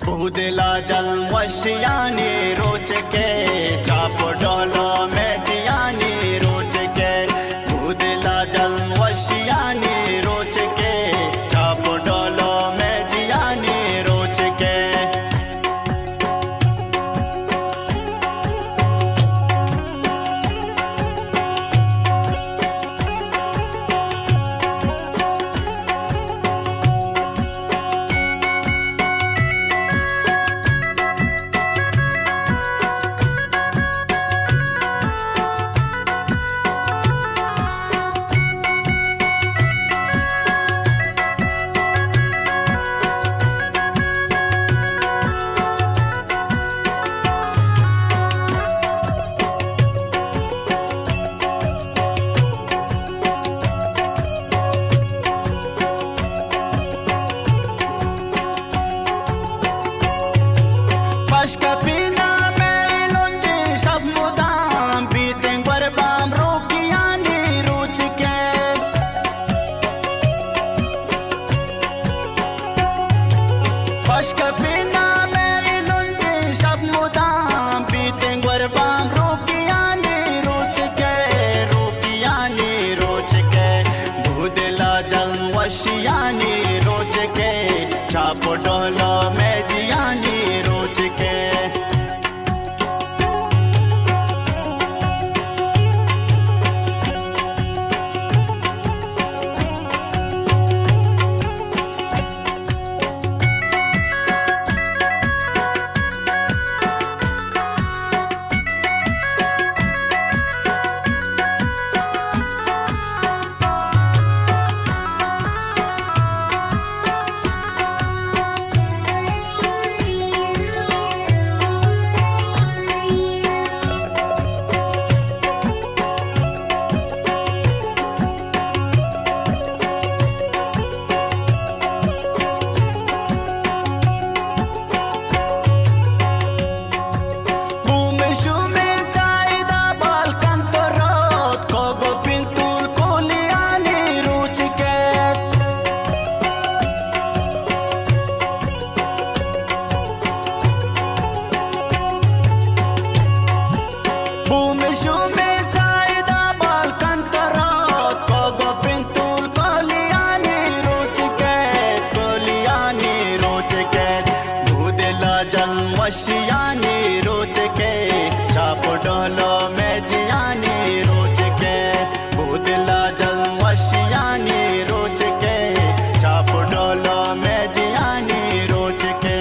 भूदिला जल वशियानी रोच के चाप डोलो में जियानी रोच के भूदिला जल वशियानी रोच के चाप डोलो में जियानी रोच के Pashkapina melunji sab mudam beating barbam rukiyani ruchke Pashkapina melunji sab mudam beating barbam rukiyani ruchke bhudila jal washiyani ruchke chap dolo mein jiyani ruchke वशियानी रोच के चाप डोलो में जियानी रोच के भूदिला जल वशियानी रोच के चाप डोलो में जियानी रोच के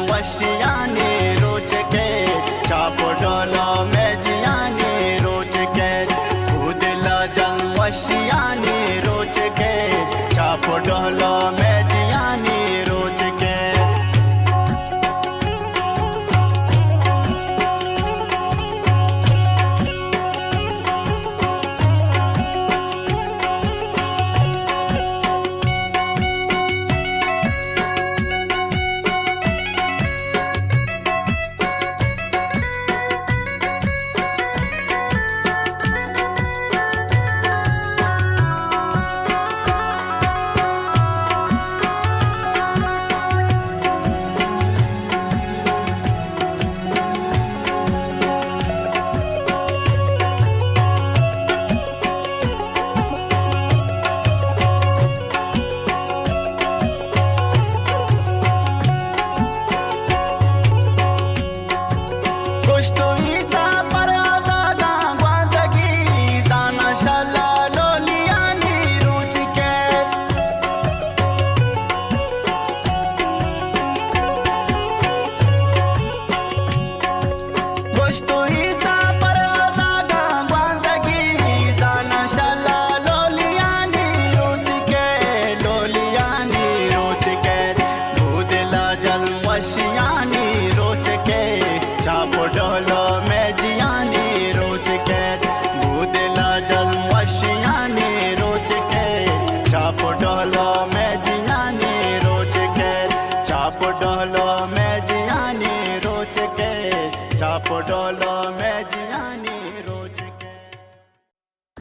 वशियानी रोच के चाप डोलो में जियानी रोच के भूदिला जल वशियानी रोच के चाप डोलो में जियानी रोच के चाप डोलो में जियानी रोच के, चाप डोलो में जियानी